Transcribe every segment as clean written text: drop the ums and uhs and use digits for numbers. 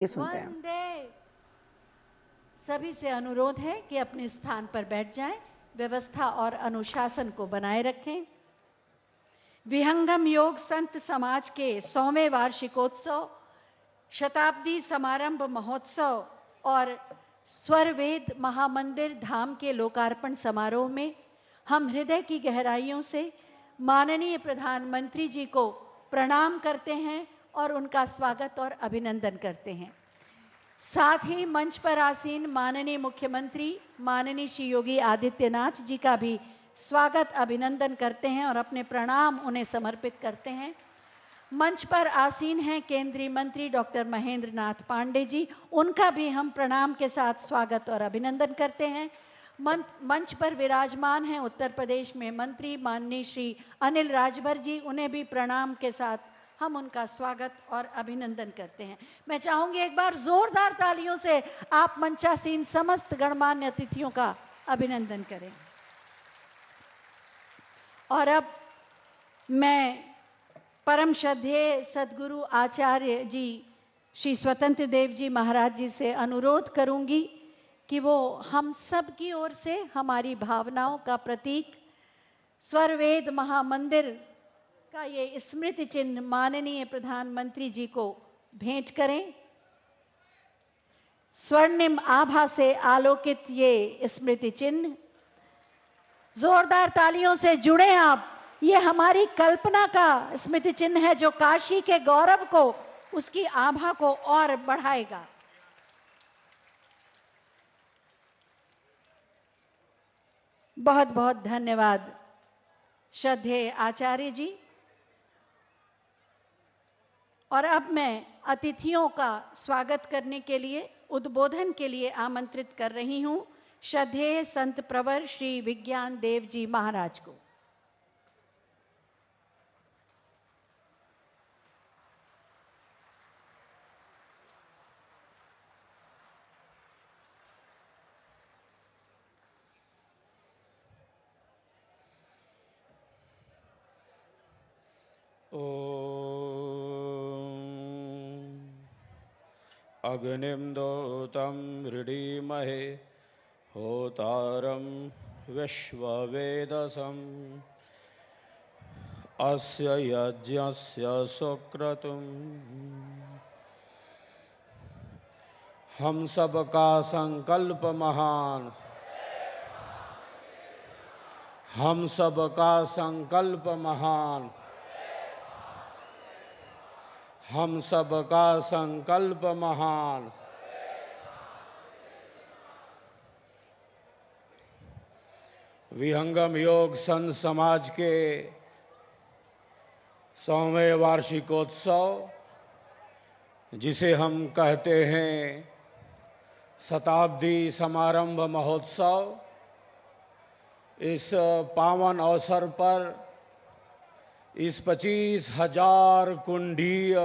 ये सुनते हैं। वंदे। सभी से अनुरोध है कि अपने स्थान पर बैठ जाएं, व्यवस्था और अनुशासन को बनाए रखें। विहंगम योग संत समाज के 100वें वार्षिकोत्सव, शताब्दी समारंभ महोत्सव और स्वर वेद महामंदिर धाम के लोकार्पण समारोह में हम हृदय की गहराइयों से माननीय प्रधानमंत्री जी को प्रणाम करते हैं और उनका स्वागत और अभिनंदन करते हैं। साथ ही मंच पर आसीन माननीय मुख्यमंत्री माननीय श्री योगी आदित्यनाथ जी का भी स्वागत अभिनंदन करते हैं और अपने प्रणाम उन्हें समर्पित करते हैं। मंच पर आसीन हैं केंद्रीय मंत्री डॉक्टर महेंद्र नाथ पांडे जी, उनका भी हम प्रणाम के साथ स्वागत और अभिनंदन करते हैं। मंच पर विराजमान हैं उत्तर प्रदेश में मंत्री माननीय श्री अनिल राजभर जी, उन्हें भी प्रणाम के साथ हम उनका स्वागत और अभिनंदन करते हैं। मैं चाहूंगी एक बार जोरदार तालियों से आप मंचासीन समस्त गणमान्य अतिथियों का अभिनंदन करें। और अब मैं परम श्रद्धेय सद्गुरु आचार्य जी श्री स्वतंत्र देव जी महाराज जी से अनुरोध करूंगी कि वो हम सब की ओर से हमारी भावनाओं का प्रतीक स्वर वेद महामंदिर का ये स्मृति चिन्ह माननीय प्रधानमंत्री जी को भेंट करें। स्वर्णिम आभा से आलोकित ये स्मृति चिन्ह, जोरदार तालियों से जुड़े आप। ये हमारी कल्पना का स्मृति चिन्ह है जो काशी के गौरव को, उसकी आभा को और बढ़ाएगा। बहुत बहुत धन्यवाद श्रद्धेय आचार्य जी। और अब मैं अतिथियों का स्वागत करने के लिए, उद्बोधन के लिए आमंत्रित कर रही हूं श्रद्धेय संत प्रवर श्री विज्ञान देव जी महाराज को। अग्निं दोतं हृदीमहे होतारं विश्ववेदसम् अस्य यज्ञस्य सुक्रतुम् हम सबका संकल्प महान, हम सबका संकल्प महान, हम सबका संकल्प महान। विहंगम योग संत समाज के 100वें वार्षिकोत्सव, जिसे हम कहते हैं शताब्दी समारंभ महोत्सव, इस पावन अवसर पर इस 25,000 कुंडीय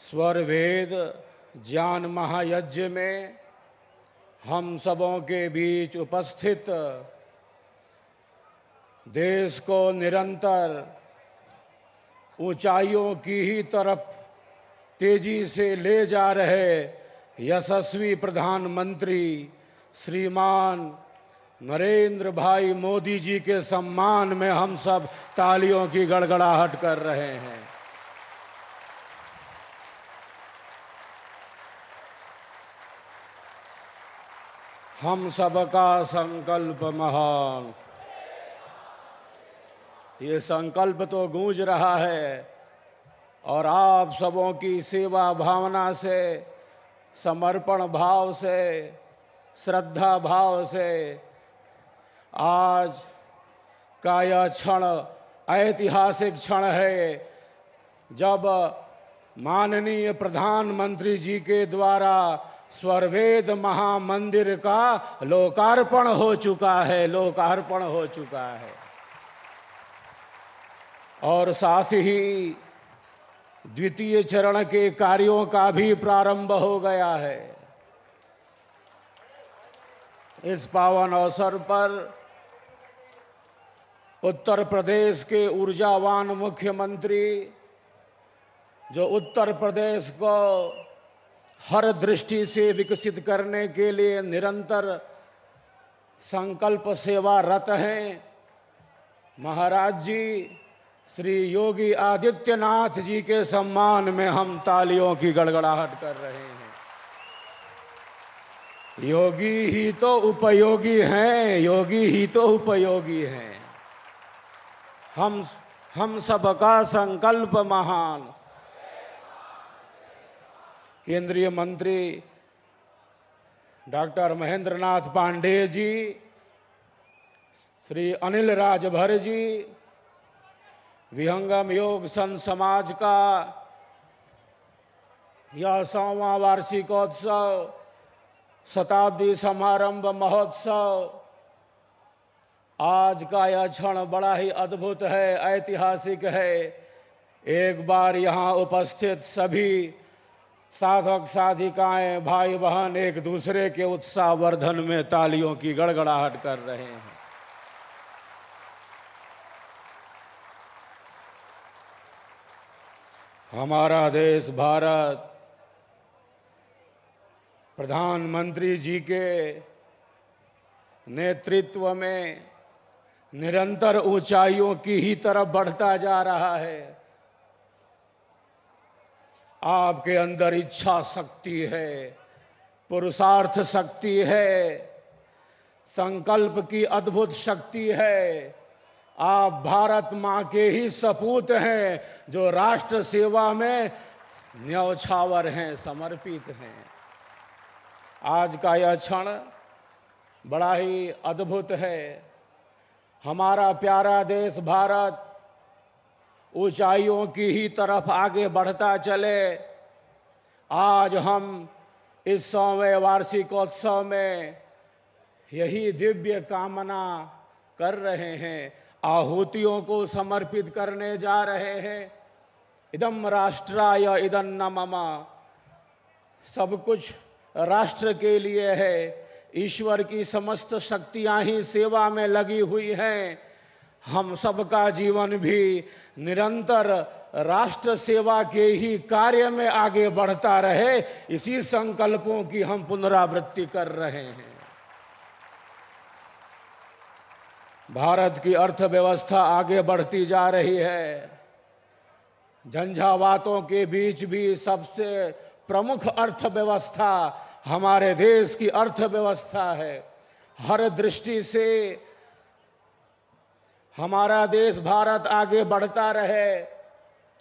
स्वर वेद ज्ञान महायज्ञ में हम सबों के बीच उपस्थित देश को निरंतर ऊंचाइयों की ही तरफ तेजी से ले जा रहे यशस्वी प्रधानमंत्री श्रीमान नरेंद्र भाई मोदी जी के सम्मान में हम सब तालियों की गड़गड़ाहट कर रहे हैं। हम सबका संकल्प महान, ये संकल्प तो गूंज रहा है और आप सबों की सेवा भावना से, समर्पण भाव से, श्रद्धा भाव से आज का यह क्षण ऐतिहासिक क्षण है जब माननीय प्रधानमंत्री जी के द्वारा स्वरवेद महामंदिर का लोकार्पण हो चुका है, लोकार्पण हो चुका है। और साथ ही द्वितीय चरण के कार्यों का भी प्रारंभ हो गया है। इस पावन अवसर पर उत्तर प्रदेश के ऊर्जावान मुख्यमंत्री जो उत्तर प्रदेश को हर दृष्टि से विकसित करने के लिए निरंतर संकल्प सेवारत हैं, महाराज जी श्री योगी आदित्यनाथ जी के सम्मान में हम तालियों की गड़गड़ाहट कर रहे हैं। योगी ही तो उपयोगी हैं, योगी ही तो उपयोगी हैं। हम सबका संकल्प महान। केंद्रीय मंत्री डॉक्टर महेंद्र नाथ पांडेय जी, श्री अनिल राजभर जी, विहंगम योग संत समाज का यह 100वां वार्षिकोत्सव, शताब्दी समारंभ महोत्सव, आज का यह क्षण बड़ा ही अद्भुत है, ऐतिहासिक है। एक बार यहाँ उपस्थित सभी साधक साधिकाएं, भाई बहन एक दूसरे के उत्साहवर्धन में तालियों की गड़गड़ाहट कर रहे हैं। हमारा देश भारत प्रधानमंत्री जी के नेतृत्व में निरंतर ऊंचाइयों की ही तरफ बढ़ता जा रहा है। आपके अंदर इच्छा शक्ति है, पुरुषार्थ शक्ति है, संकल्प की अद्भुत शक्ति है। आप भारत मां के ही सपूत हैं, जो राष्ट्र सेवा में न्यौछावर हैं, समर्पित हैं। आज का यह क्षण बड़ा ही अद्भुत है। हमारा प्यारा देश भारत ऊंचाइयों की ही तरफ आगे बढ़ता चले। आज हम इस 100वें वार्षिकोत्सव में यही दिव्य कामना कर रहे हैं, आहुतियों को समर्पित करने जा रहे हैं। इदम राष्ट्राय इदन्न मम, सब कुछ राष्ट्र के लिए है। ईश्वर की समस्त शक्तियां ही सेवा में लगी हुई हैं। हम सबका जीवन भी निरंतर राष्ट्र सेवा के ही कार्य में आगे बढ़ता रहे, इसी संकल्पों की हम पुनरावृत्ति कर रहे हैं। भारत की अर्थव्यवस्था आगे बढ़ती जा रही है। झंझावातों के बीच भी सबसे प्रमुख अर्थव्यवस्था हमारे देश की अर्थव्यवस्था है। हर दृष्टि से हमारा देश भारत आगे बढ़ता रहे।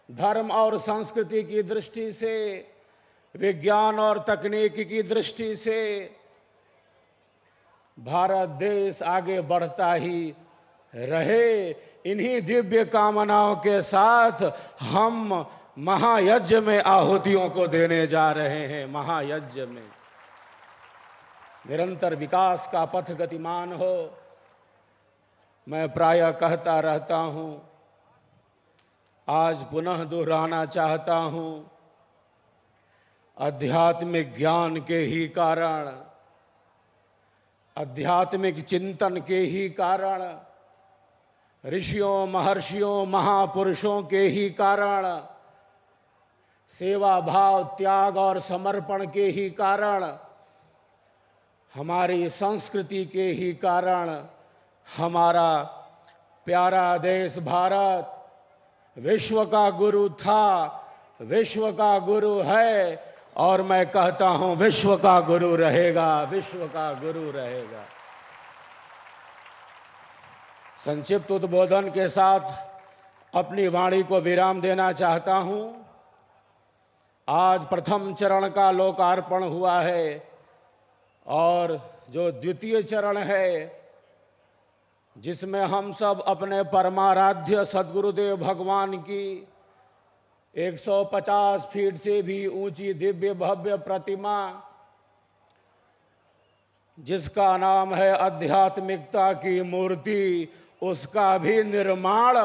धर्म और संस्कृति की दृष्टि से, विज्ञान और तकनीक की दृष्टि से भारत देश आगे बढ़ता ही रहे। इन्हीं दिव्य कामनाओं के साथ हम महायज्ञ में आहुतियों को देने जा रहे हैं। महायज्ञ में निरंतर विकास का पथ गतिमान हो। मैं प्रायः कहता रहता हूं, आज पुनः दोहराना चाहता हूं, आध्यात्मिक ज्ञान के ही कारण, आध्यात्मिक चिंतन के ही कारण, ऋषियों महर्षियों महापुरुषों के ही कारण, सेवा भाव त्याग और समर्पण के ही कारण, हमारी संस्कृति के ही कारण हमारा प्यारा देश भारत विश्व का गुरु था, विश्व का गुरु है और मैं कहता हूं विश्व का गुरु रहेगा, विश्व का गुरु रहेगा। संक्षिप्त उद्बोधन के साथ अपनी वाणी को विराम देना चाहता हूं। आज प्रथम चरण का लोकार्पण हुआ है और जो द्वितीय चरण है, जिसमें हम सब अपने परमाराध्य सद्गुरुदेव भगवान की 150 फीट से भी ऊंची दिव्य भव्य प्रतिमा, जिसका नाम है आध्यात्मिकता की मूर्ति, उसका भी निर्माण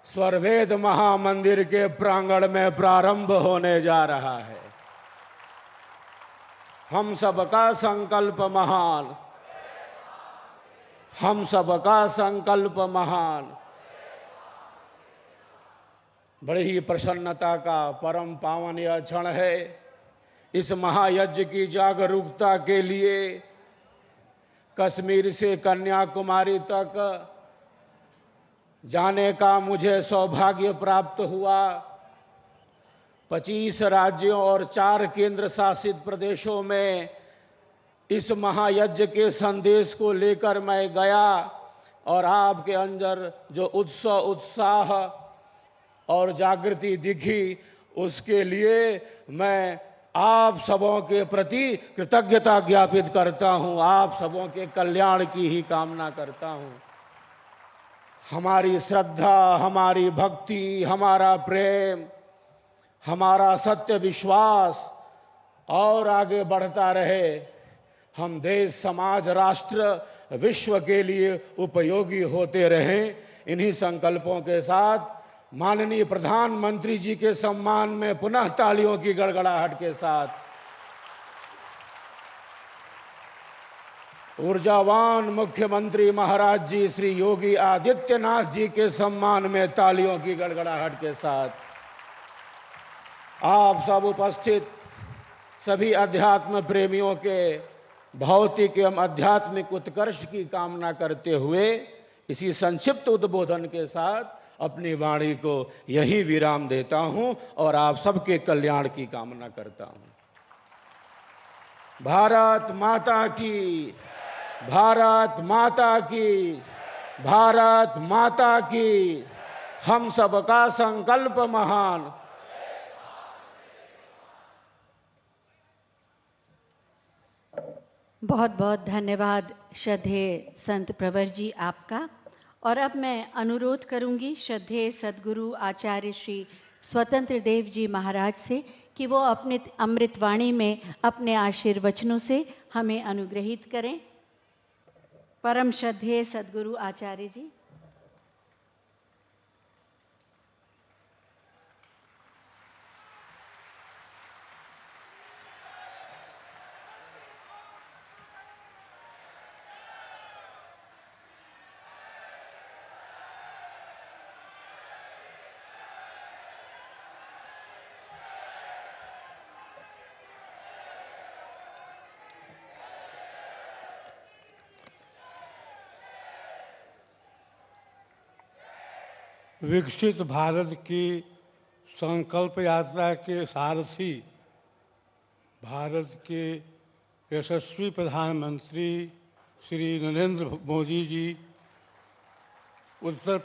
स्वरवेद महामंदिर के प्रांगण में प्रारंभ होने जा रहा है। हम सबका संकल्प महान, हम सबका संकल्प महान। बड़ी ही प्रसन्नता का परम पावन यह क्षण है। इस महायज्ञ की जागरूकता के लिए कश्मीर से कन्याकुमारी तक जाने का मुझे सौभाग्य प्राप्त हुआ। 25 राज्यों और 4 केंद्र शासित प्रदेशों में इस महायज्ञ के संदेश को लेकर मैं गया और आपके अंदर जो उत्साह और जागृति दिखी, उसके लिए मैं आप सबों के प्रति कृतज्ञता ज्ञापित करता हूं। आप सबों के कल्याण की ही कामना करता हूं। हमारी श्रद्धा, हमारी भक्ति, हमारा प्रेम, हमारा सत्य विश्वास और आगे बढ़ता रहे। हम देश, समाज, राष्ट्र, विश्व के लिए उपयोगी होते रहें। इन्हीं संकल्पों के साथ माननीय प्रधानमंत्री जी के सम्मान में पुनः तालियों की गड़गड़ाहट के साथ ऊर्जावान मुख्यमंत्री महाराज जी श्री योगी आदित्यनाथ जी के सम्मान में तालियों की गड़गड़ाहट के साथ आप सब उपस्थित सभी अध्यात्म प्रेमियों के भौतिक एवं आध्यात्मिक उत्कर्ष की कामना करते हुए इसी संक्षिप्त उद्बोधन के साथ अपनी वाणी को यही विराम देता हूं और आप सबके कल्याण की कामना करता हूं। भारत माता की, भारत माता की, भारत माता की। हम सबका संकल्प महान। बहुत बहुत धन्यवाद श्रद्धेय संत प्रवर जी आपका। और अब मैं अनुरोध करूंगी श्रद्धेय सद्गुरु आचार्य श्री स्वतंत्र देव जी महाराज से कि वो अपने अमृतवाणी में अपने आशीर्वचनों से हमें अनुग्रहित करें। परम श्रद्धेय सद्गुरु आचार्य जी। विकसित भारत की संकल्प यात्रा के सारथी भारत के यशस्वी प्रधानमंत्री श्री नरेंद्र मोदी जी उत्तर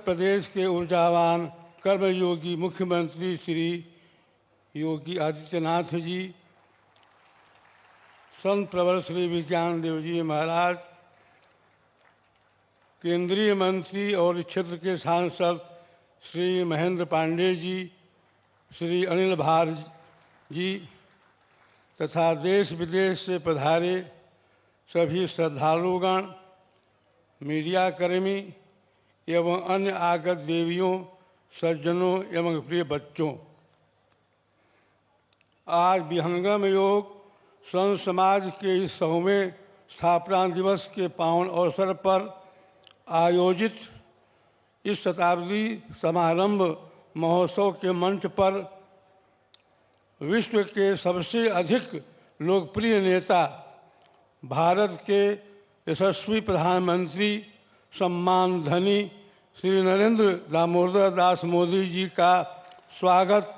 प्रदेश के ऊर्जावान कर्मयोगी मुख्यमंत्री श्री योगी आदित्यनाथ जी, संत प्रवर श्री विज्ञान देव जी महाराज, केंद्रीय मंत्री और इस क्षेत्र के सांसद श्री महेंद्र पांडे जी, श्री अनिल भार जी तथा देश विदेश से पधारे सभी श्रद्धालुगण, मीडियाकर्मी एवं अन्य आगत देवियों, सज्जनों एवं प्रिय बच्चों, आज विहंगम योग संत समाज के इस 100वें स्थापना दिवस के पावन अवसर पर आयोजित इस शताब्दी समारंभ महोत्सव के मंच पर विश्व के सबसे अधिक लोकप्रिय नेता, भारत के यशस्वी प्रधानमंत्री, सम्मान धनी श्री नरेंद्र दामोदर दास मोदी जी का स्वागत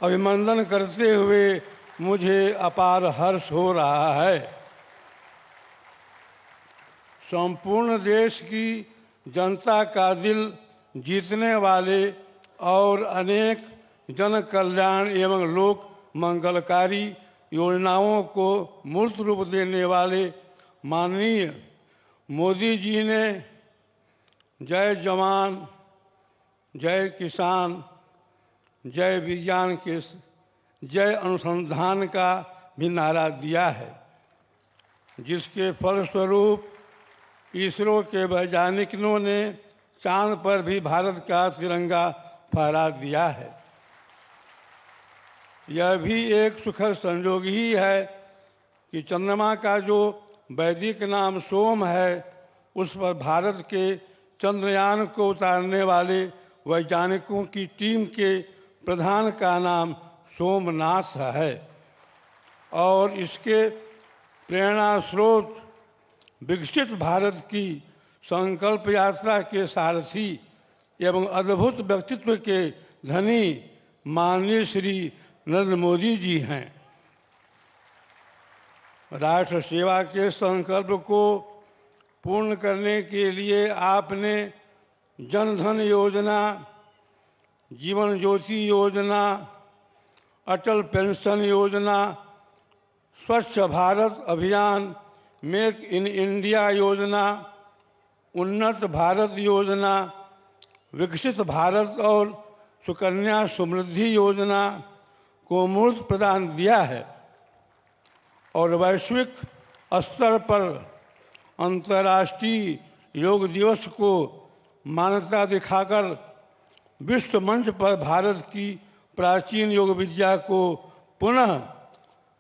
अभिनंदन करते हुए मुझे अपार हर्ष हो रहा है। संपूर्ण देश की जनता का दिल जीतने वाले और अनेक जन कल्याण एवं लोक मंगलकारी योजनाओं को मूर्त रूप देने वाले माननीय मोदी जी ने जय जवान, जय किसान, जय विज्ञान के जय अनुसंधान का भी नारा दिया है, जिसके फलस्वरूप इसरो के वैज्ञानिकों ने चांद पर भी भारत का तिरंगा फहरा दिया है। यह भी एक सुखद संयोग ही है कि चंद्रमा का जो वैदिक नाम सोम है, उस पर भारत के चंद्रयान को उतारने वाले वैज्ञानिकों की टीम के प्रधान का नाम सोमनाथ है और इसके प्रेरणा स्रोत विकसित भारत की संकल्प यात्रा के सारथी एवं अद्भुत व्यक्तित्व के धनी माननीय श्री नरेंद्र मोदी जी हैं। राष्ट्र सेवा के संकल्प को पूर्ण करने के लिए आपने जन धन योजना, जीवन ज्योति योजना, अटल पेंशन योजना, स्वच्छ भारत अभियान, मेक इन इंडिया योजना, उन्नत भारत योजना, विकसित भारत और सुकन्या समृद्धि योजना को मूर्त प्रदान दिया है और वैश्विक स्तर पर अंतर्राष्ट्रीय योग दिवस को मान्यता दिखाकर विश्व मंच पर भारत की प्राचीन योग विद्या को पुनः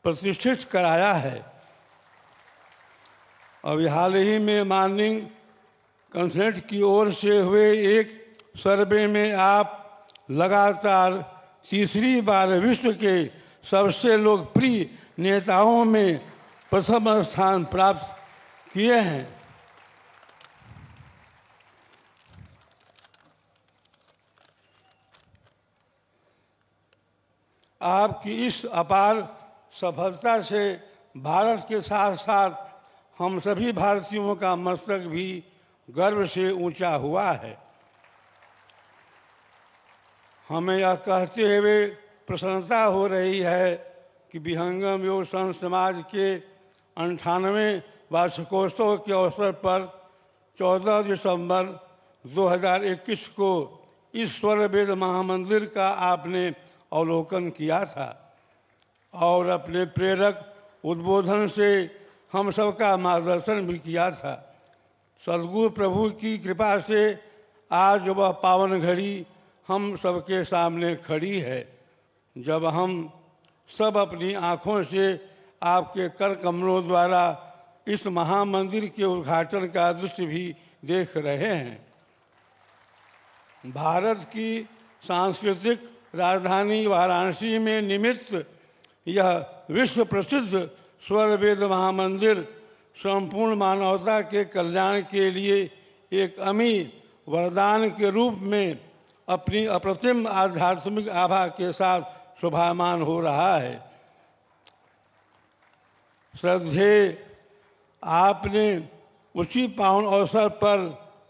प्रतिष्ठित कराया है। अभी हाल ही में मार्निंग कंसेंट की ओर से हुए एक सर्वे में आप लगातार तीसरी बार विश्व के सबसे लोकप्रिय नेताओं में प्रथम स्थान प्राप्त किए हैं। आपकी इस अपार सफलता से भारत के साथ साथ हम सभी भारतीयों का मस्तक भी गर्व से ऊंचा हुआ है। हमें यह कहते हुए प्रसन्नता हो रही है कि विहंगम योग संघ समाज के 98वें वार्षिकोत्सव के अवसर पर 14 दिसंबर 2021 को इस स्वर वेद महामंदिर का आपने अवलोकन किया था और अपने प्रेरक उद्बोधन से हम सबका मार्गदर्शन भी किया था। सद्गुरु प्रभु की कृपा से आज वह पावन घड़ी हम सबके सामने खड़ी है, जब हम सब अपनी आँखों से आपके कर कमलों द्वारा इस महामंदिर के उद्घाटन का दृश्य भी देख रहे हैं। भारत की सांस्कृतिक राजधानी वाराणसी में निमित्त यह विश्व प्रसिद्ध स्वर वेद महामंदिर संपूर्ण मानवता के कल्याण के लिए एक अमीर वरदान के रूप में अपनी अप्रतिम आध्यात्मिक आभा के साथ शोभायमान हो रहा है। श्रद्धेय, आपने उसी पावन अवसर पर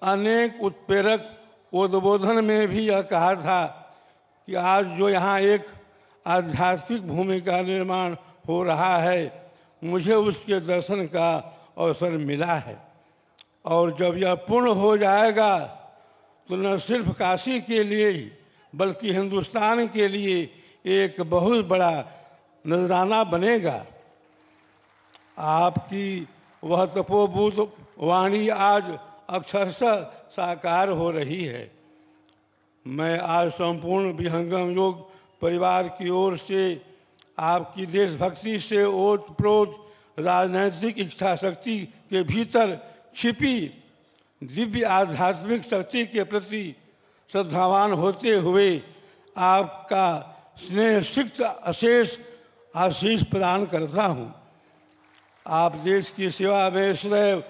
अनेक उत्प्रेरक उद्बोधन में भी यह कहा था कि आज जो यहाँ एक आध्यात्मिक भूमि का निर्माण हो रहा है, मुझे उसके दर्शन का अवसर मिला है और जब यह पूर्ण हो जाएगा तो न सिर्फ काशी के लिए ही बल्कि हिंदुस्तान के लिए एक बहुत बड़ा नजराना बनेगा। आपकी वह तपोबूत वाणी आज अक्षरशः साकार हो रही है। मैं आज संपूर्ण विहंगम योग परिवार की ओर से आपकी देशभक्ति से ओतप्रोत राजनैतिक इच्छा शक्ति के भीतर छिपी दिव्य आध्यात्मिक शक्ति के प्रति श्रद्धावान होते हुए आपका स्नेह सिक्त अशेष आशीष प्रदान करता हूँ। आप देश की सेवा में सदैव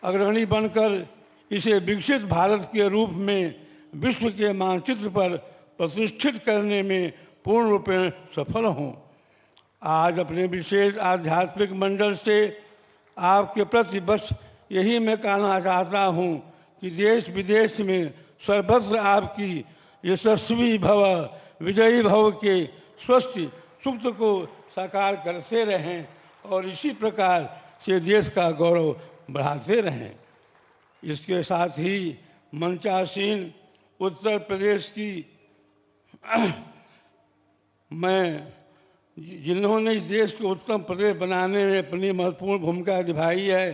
अग्रणी बनकर इसे विकसित भारत के रूप में विश्व के मानचित्र पर प्रतिष्ठित करने में पूर्ण रूप में सफल हों। आज अपने विशेष आध्यात्मिक मंडल से आपके प्रति बस यही मैं कहना चाहता हूँ कि देश विदेश में सर्वत्र आपकी यशस्वी भव विजयी भव के स्वस्ति सूक्त को साकार करते रहें और इसी प्रकार से देश का गौरव बढ़ाते रहें। इसके साथ ही मंचासीन उत्तर प्रदेश की मैं जिन्होंने इस देश को उत्तम प्रदेश बनाने में अपनी महत्वपूर्ण भूमिका निभाई है,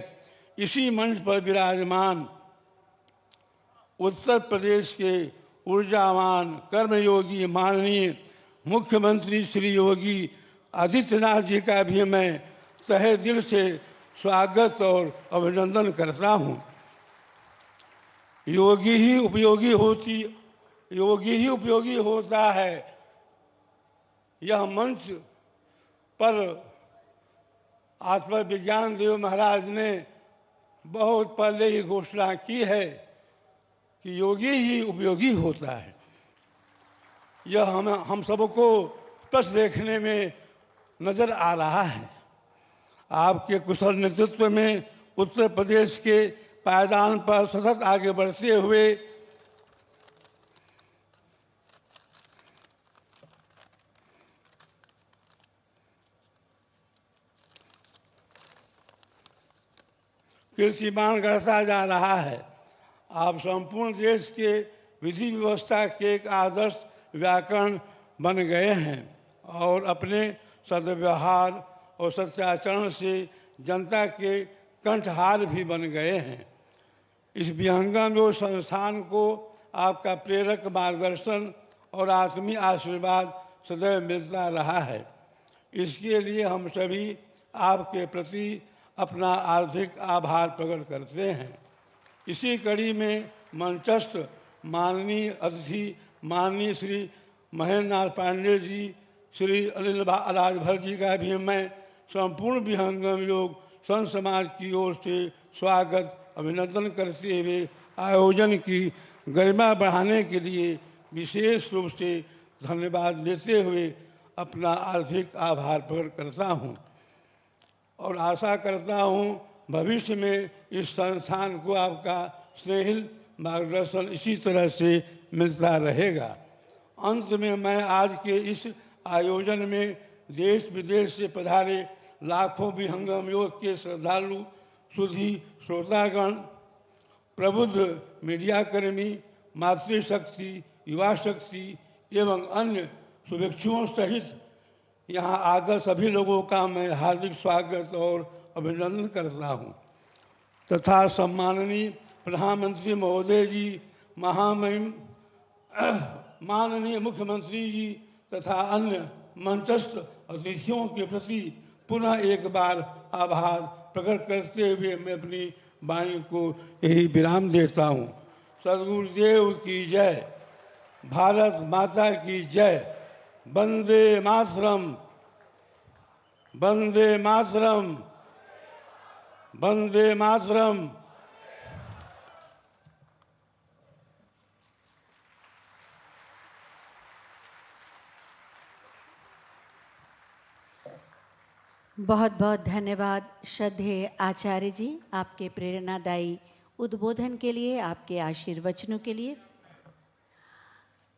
इसी मंच पर विराजमान उत्तर प्रदेश के ऊर्जावान कर्मयोगी माननीय मुख्यमंत्री श्री योगी आदित्यनाथ जी का भी मैं तहे दिल से स्वागत और अभिनंदन करता हूं। योगी ही उपयोगी होता है। यह मंच पर आत्मविज्ञान देव महाराज ने बहुत पहले ही घोषणा की है कि योगी ही उपयोगी होता है। यह हम सबको स्पष्ट देखने में नजर आ रहा है। आपके कुशल नेतृत्व में उत्तर प्रदेश के पायदान पर सतत आगे बढ़ते हुए कीर्तिमान करता जा रहा है। आप संपूर्ण देश के विधि व्यवस्था के एक आदर्श व्याकरण बन गए हैं और अपने सद्व्यवहार और सत्याचरण से जनता के कंठहार भी बन गए हैं। इस विहंगम योग संस्थान को आपका प्रेरक मार्गदर्शन और आत्मीय आशीर्वाद सदैव मिलता रहा है। इसके लिए हम सभी आपके प्रति अपना आर्थिक आभार प्रकट करते हैं। इसी कड़ी में मंचस्थ माननीय अतिथि माननीय श्री महेंद्र नाथ पांडे जी, श्री अनिल राजभर जी का भी मैं संपूर्ण विहंगम योग संत समाज की ओर से स्वागत अभिनंदन करते हुए आयोजन की गरिमा बढ़ाने के लिए विशेष रूप से धन्यवाद देते हुए अपना आर्थिक आभार प्रकट करता हूँ और आशा करता हूँ भविष्य में इस संस्थान को आपका स्नेहिल मार्गदर्शन इसी तरह से मिलता रहेगा। अंत में मैं आज के इस आयोजन में देश विदेश से पधारे लाखों विहंगम योग के श्रद्धालु, सुधी श्रोतागण, प्रबुद्ध मीडियाकर्मी, मातृशक्ति, युवा शक्ति एवं अन्य शुभेच्छुओं सहित यहाँ आकर सभी लोगों का मैं हार्दिक स्वागत और अभिनंदन करता हूँ तथा सम्माननीय प्रधानमंत्री महोदय जी, महामहिम माननीय मुख्यमंत्री जी तथा अन्य मंचस्थ अतिथियों के प्रति पुनः एक बार आभार प्रकट करते हुए मैं अपनी वाणी को यही विराम देता हूँ। सद्गुरुदेव की जय, भारत माता की जय, वंदे मातरम, वंदे मातरम, वंदे मातरम। बहुत बहुत धन्यवाद श्रद्धेय आचार्य जी, आपके प्रेरणादायी उद्बोधन के लिए, आपके आशीर्वचनों के लिए।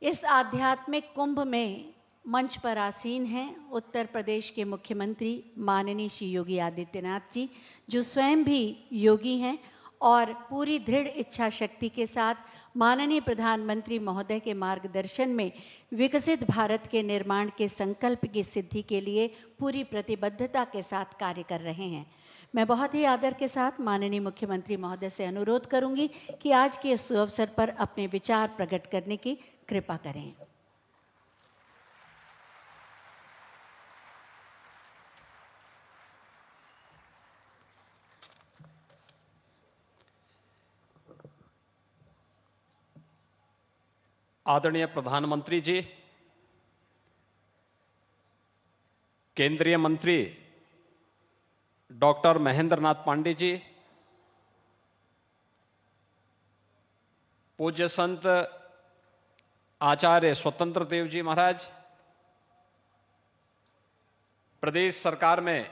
इस आध्यात्मिक कुंभ में मंच पर आसीन हैं उत्तर प्रदेश के मुख्यमंत्री माननीय श्री योगी आदित्यनाथ जी, जो स्वयं भी योगी हैं और पूरी दृढ़ इच्छा शक्ति के साथ माननीय प्रधानमंत्री महोदय के मार्गदर्शन में विकसित भारत के निर्माण के संकल्प की सिद्धि के लिए पूरी प्रतिबद्धता के साथ कार्य कर रहे हैं। मैं बहुत ही आदर के साथ माननीय मुख्यमंत्री महोदय से अनुरोध करूंगी कि आज के इस अवसर पर अपने विचार प्रकट करने की कृपा करें। आदरणीय प्रधानमंत्री जी, केंद्रीय मंत्री डॉक्टर महेंद्र नाथ पांडे जी, पूज्य संत आचार्य स्वतंत्र देव जी महाराज, प्रदेश सरकार में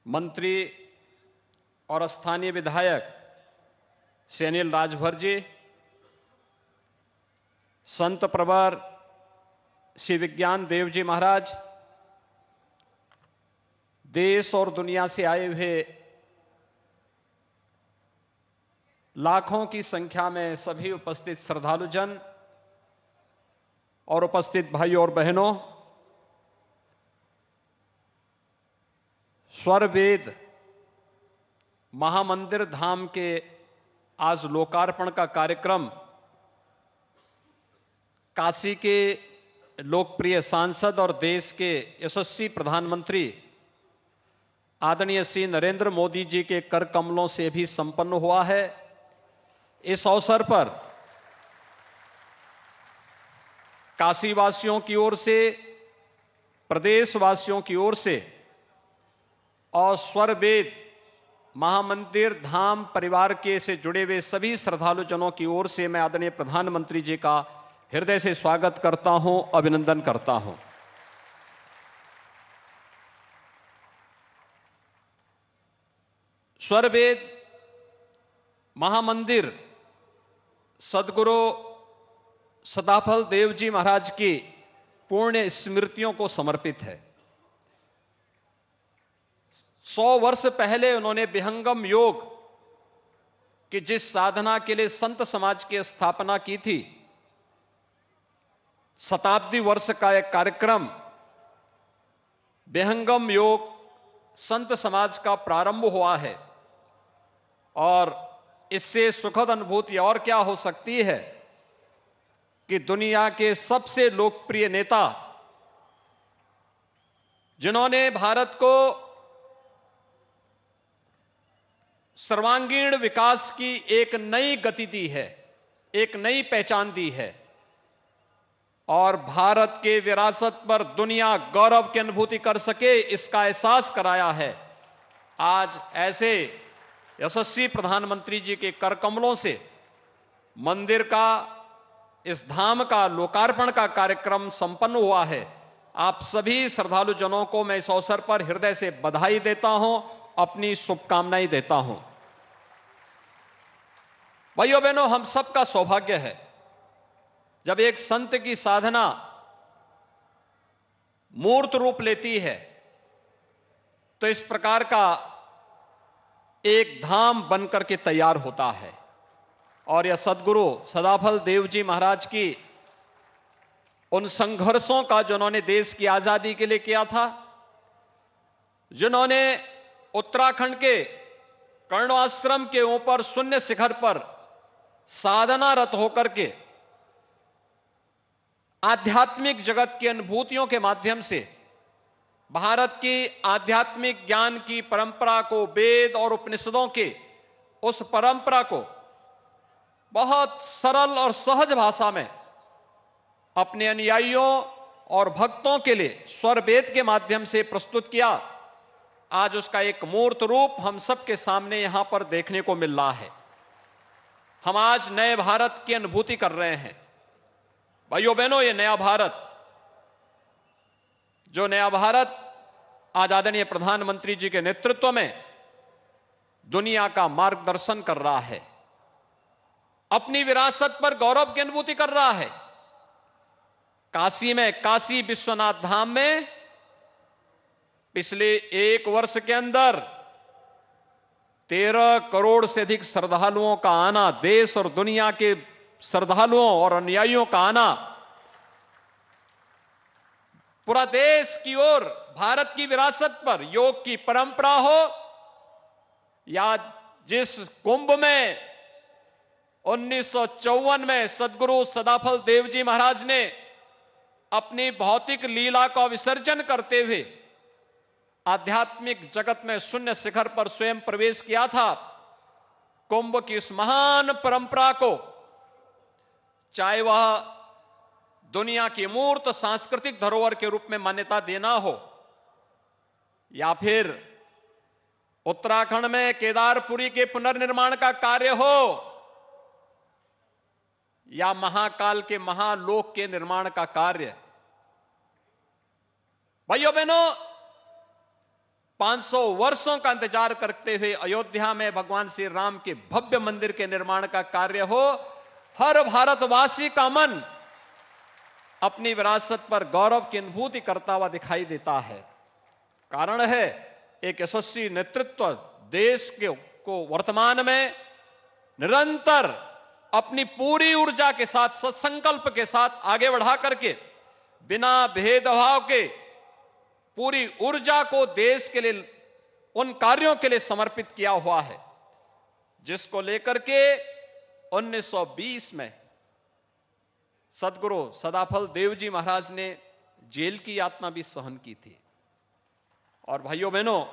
मंत्री और स्थानीय विधायक श्री अनिल राजभर जी, संत प्रवर श्री विज्ञान देव जी महाराज, देश और दुनिया से आए हुए लाखों की संख्या में सभी उपस्थित श्रद्धालुजन और उपस्थित भाई और बहनों, स्वर वेद महामंदिर धाम के आज लोकार्पण का कार्यक्रम काशी के लोकप्रिय सांसद और देश के यशस्वी प्रधानमंत्री आदरणीय श्री नरेंद्र मोदी जी के कर कमलों से भी संपन्न हुआ है। इस अवसर पर काशीवासियों की ओर से, प्रदेशवासियों की ओर से और स्वरवेद महामंदिर धाम परिवार के से जुड़े हुए सभी श्रद्धालु जनों की ओर से मैं आदरणीय प्रधानमंत्री जी का हृदय से स्वागत करता हूं, अभिनंदन करता हूं। स्वरवेद महामंदिर सदगुरु सदाफल देव जी महाराज की पुण्य स्मृतियों को समर्पित है। 100 वर्ष पहले उन्होंने विहंगम योग की जिस साधना के लिए संत समाज की स्थापना की थी, शताब्दी वर्ष का एक कार्यक्रम विहंगम योग संत समाज का प्रारंभ हुआ है। और इससे सुखद अनुभूति और क्या हो सकती है कि दुनिया के सबसे लोकप्रिय नेता, जिन्होंने भारत को सर्वांगीण विकास की एक नई गति दी है, एक नई पहचान दी है और भारत के विरासत पर दुनिया गौरव की अनुभूति कर सके, इसका एहसास कराया है। आज ऐसे यशस्वी प्रधानमंत्री जी के कर कमलों से मंदिर का, इस धाम का लोकार्पण का कार्यक्रम संपन्न हुआ है। आप सभी श्रद्धालु जनों को मैं इस अवसर पर हृदय से बधाई देता हूं, अपनी शुभकामनाएं देता हूं। भाइयों बहनों, हम सबका सौभाग्य है जब एक संत की साधना मूर्त रूप लेती है तो इस प्रकार का एक धाम बनकर के तैयार होता है। और यह सदगुरु सदाफल देव जी महाराज की उन संघर्षों का जिन्होंने देश की आजादी के लिए किया था, जिन्होंने उत्तराखंड के कर्ण आश्रम के ऊपर शून्य शिखर पर साधनारत होकर के आध्यात्मिक जगत की अनुभूतियों के माध्यम से भारत की आध्यात्मिक ज्ञान की परंपरा को, वेद और उपनिषदों के उस परंपरा को बहुत सरल और सहज भाषा में अपने अनुयायियों और भक्तों के लिए स्वरवेद के माध्यम से प्रस्तुत किया। आज उसका एक मूर्त रूप हम सबके सामने यहां पर देखने को मिल रहा है। हम आज नए भारत की अनुभूति कर रहे हैं। भाइयों बहनों, ये नया भारत, जो नया भारत आज आदरणीय प्रधानमंत्री जी के नेतृत्व में दुनिया का मार्गदर्शन कर रहा है, अपनी विरासत पर गौरव की अनुभूति कर रहा है। काशी में, काशी विश्वनाथ धाम में पिछले 1 वर्ष के अंदर 13 करोड़ से अधिक श्रद्धालुओं का आना, देश और दुनिया के श्रद्धालुओं और अनुयायियों का आना, पूरा देश की ओर भारत की विरासत पर योग की परंपरा हो या जिस कुंभ में 1954 में सदगुरु सदाफल देव जी महाराज ने अपनी भौतिक लीला का विसर्जन करते हुए आध्यात्मिक जगत में शून्य शिखर पर स्वयं प्रवेश किया था, कुंभ की इस महान परंपरा को, चाहे वह दुनिया की मूर्त सांस्कृतिक धरोहर के रूप में मान्यता देना हो या फिर उत्तराखंड में केदारपुरी के पुनर्निर्माण का कार्य हो या महाकाल के महालोक के निर्माण का कार्य। भाइयों बहनों, 500 वर्षों का इंतजार करते हुए अयोध्या में भगवान श्री राम के भव्य मंदिर के निर्माण का कार्य हो, हर भारतवासी का मन अपनी विरासत पर गौरव की अनुभूति करता हुआ दिखाई देता है। कारण है एक यशस्वी नेतृत्व देश को वर्तमान में निरंतर अपनी पूरी ऊर्जा के साथ, सत्संकल्प के साथ आगे बढ़ा करके बिना भेदभाव के पूरी ऊर्जा को देश के लिए, उन कार्यों के लिए समर्पित किया हुआ है जिसको लेकर के 1920 में सदगुरु सदाफल देव जी महाराज ने जेल की यातना भी सहन की थी। और भाइयों बहनों,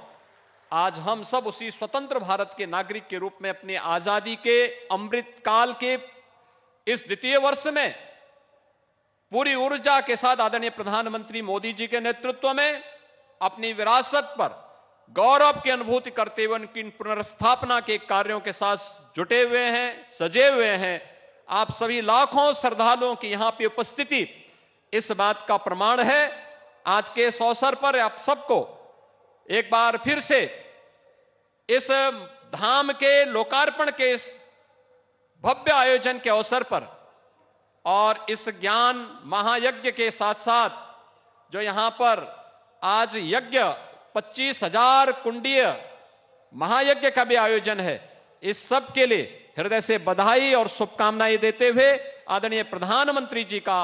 आज हम सब उसी स्वतंत्र भारत के नागरिक के रूप में अपनी आजादी के अमृत काल के इस द्वितीय वर्ष में पूरी ऊर्जा के साथ आदरणीय प्रधानमंत्री मोदी जी के नेतृत्व में अपनी विरासत पर गौरव की अनुभूति करते हुए उनकी पुनर्स्थापना के कार्यों के साथ जुटे हुए हैं, सजे हुए हैं। आप सभी लाखों श्रद्धालुओं की यहां पे उपस्थिति इस बात का प्रमाण है। आज के इस अवसर पर आप सबको एक बार फिर से इस धाम के लोकार्पण के इस भव्य आयोजन के अवसर पर और इस ज्ञान महायज्ञ के साथ साथ जो यहां पर आज यज्ञ 25,000 कुंडीय महायज्ञ का भी आयोजन है, इस सब के लिए हृदय से बधाई और शुभकामनाएं देते हुए आदरणीय प्रधानमंत्री जी का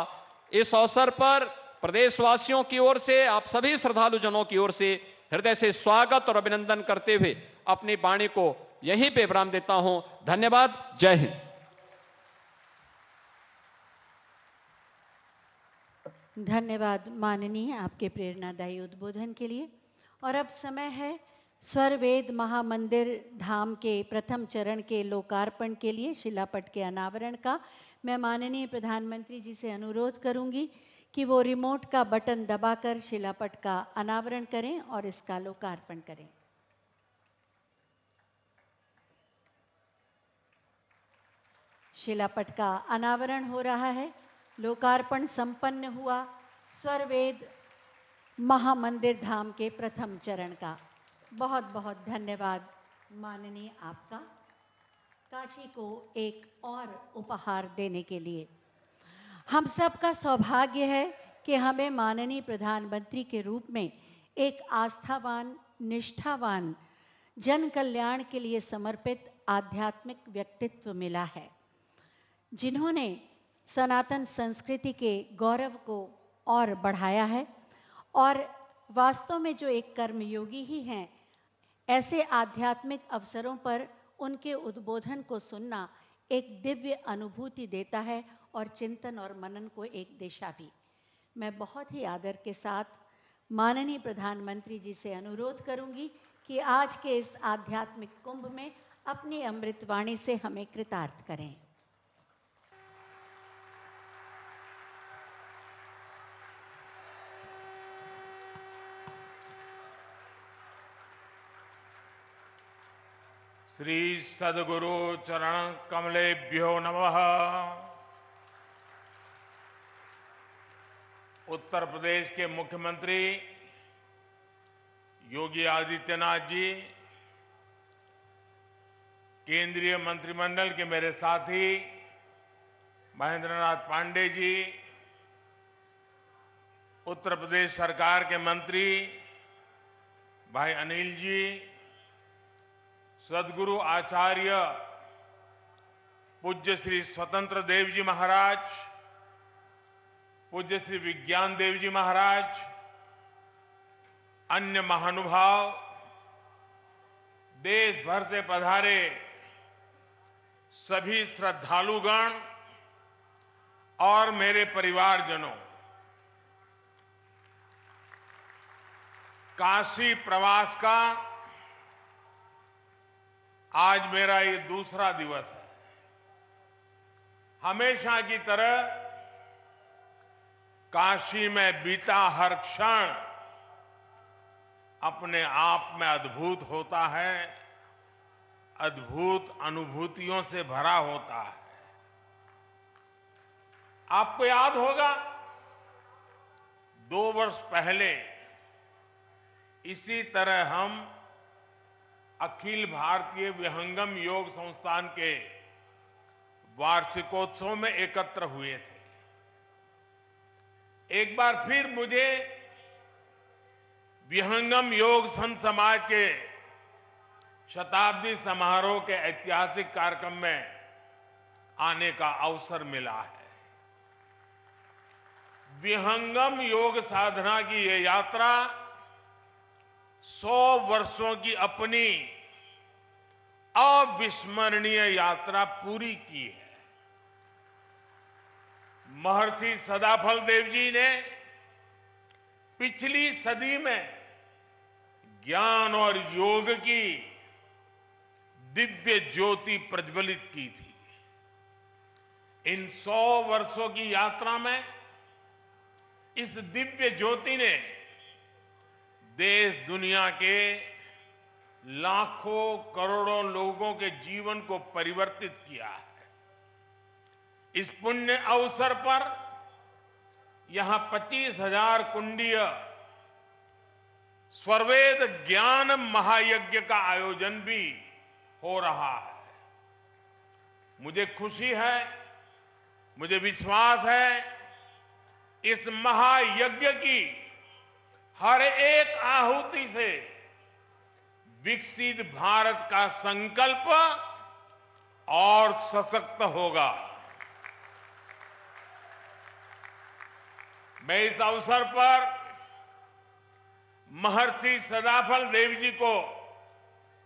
इस अवसर पर प्रदेशवासियों की ओर से, आप सभी श्रद्धालु जनों की ओर से हृदय से स्वागत और अभिनंदन करते हुए अपनी वाणी को यहीं पे विराम देता हूं। धन्यवाद। जय हिंद। धन्यवाद माननीय, आपके प्रेरणादायी उद्बोधन के लिए। और अब समय है स्वरवेद महामंदिर धाम के प्रथम चरण के लोकार्पण के लिए, शिलापट के अनावरण का। मैं माननीय प्रधानमंत्री जी से अनुरोध करूंगी कि वो रिमोट का बटन दबाकर शिलापट का अनावरण करें और इसका लोकार्पण करें। शिलापट का अनावरण हो रहा है। लोकार्पण संपन्न हुआ स्वरवेद महामंदिर धाम के प्रथम चरण का। बहुत बहुत धन्यवाद माननीय आपका, काशी को एक और उपहार देने के लिए। हम सब का सौभाग्य है कि हमें माननीय प्रधानमंत्री के रूप में एक आस्थावान, निष्ठावान, जन कल्याण के लिए समर्पित आध्यात्मिक व्यक्तित्व मिला है, जिन्होंने सनातन संस्कृति के गौरव को और बढ़ाया है। और वास्तव में जो एक कर्मयोगी ही हैं, ऐसे आध्यात्मिक अवसरों पर उनके उद्बोधन को सुनना एक दिव्य अनुभूति देता है और चिंतन और मनन को एक दिशा भी। मैं बहुत ही आदर के साथ माननीय प्रधानमंत्री जी से अनुरोध करूंगी कि आज के इस आध्यात्मिक कुंभ में अपनी अमृतवाणी से हमें कृतार्थ करें। श्री सद्गुरु चरण कमलेभ्यो नमः। उत्तर प्रदेश के मुख्यमंत्री योगी आदित्यनाथ जी, केंद्रीय मंत्रिमंडल के मेरे साथी महेंद्रनाथ पांडे जी, उत्तर प्रदेश सरकार के मंत्री भाई अनिल जी, सद्गुरु आचार्य पूज्य श्री स्वतंत्र देव जी महाराज, पूज्य श्री विज्ञान देव जी महाराज, अन्य महानुभाव, देश भर से पधारे सभी श्रद्धालुगण और मेरे परिवारजनों, काशी प्रवास का आज मेरा ये दूसरा दिवस है। हमेशा की तरह काशी में बीता हर क्षण अपने आप में अद्भुत होता है, अद्भुत अनुभूतियों से भरा होता है। आपको याद होगा 2 वर्ष पहले इसी तरह हम अखिल भारतीय विहंगम योग संस्थान के वार्षिकोत्सव में एकत्र हुए थे। एक बार फिर मुझे विहंगम योग संत समाज के शताब्दी समारोह के ऐतिहासिक कार्यक्रम में आने का अवसर मिला है। विहंगम योग साधना की ये यात्रा 100 वर्षों की अपनी अविस्मरणीय यात्रा पूरी की है। महर्षि सदाफल देव जी ने पिछली सदी में ज्ञान और योग की दिव्य ज्योति प्रज्वलित की थी। इन 100 वर्षों की यात्रा में इस दिव्य ज्योति ने देश दुनिया के लाखों करोड़ों लोगों के जीवन को परिवर्तित किया है। इस पुण्य अवसर पर यहां 25,000 कुंडीय स्वरवेद ज्ञान महायज्ञ का आयोजन भी हो रहा है। मुझे खुशी है, मुझे विश्वास है, इस महायज्ञ की हर एक आहुति से विकसित भारत का संकल्प और सशक्त होगा। मैं इस अवसर पर महर्षि सदाफल देव जी को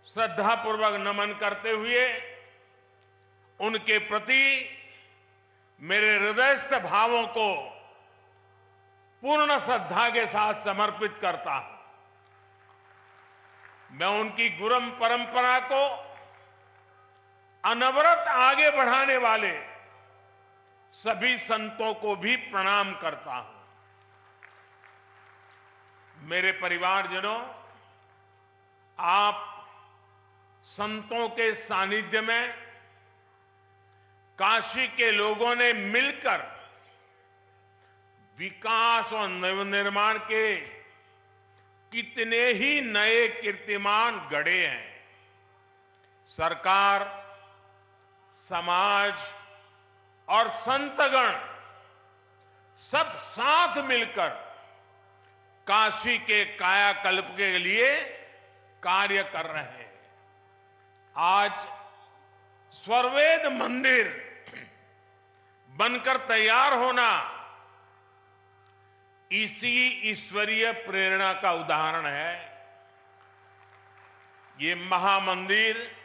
श्रद्धापूर्वक नमन करते हुए उनके प्रति मेरे हृदयस्थ भावों को पूर्ण श्रद्धा के साथ समर्पित करता हूं। मैं उनकी गुरु परंपरा को अनवरत आगे बढ़ाने वाले सभी संतों को भी प्रणाम करता हूं। मेरे परिवारजनों, आप संतों के सानिध्य में काशी के लोगों ने मिलकर विकास और नवनिर्माण के कितने ही नए कीर्तिमान गढ़े हैं। सरकार, समाज और संतगण सब साथ मिलकर काशी के कायाकल्प के लिए कार्य कर रहे हैं। आज स्वरवेद मंदिर बनकर तैयार होना इसी ईश्वरीय प्रेरणा का उदाहरण है। ये महामंदिर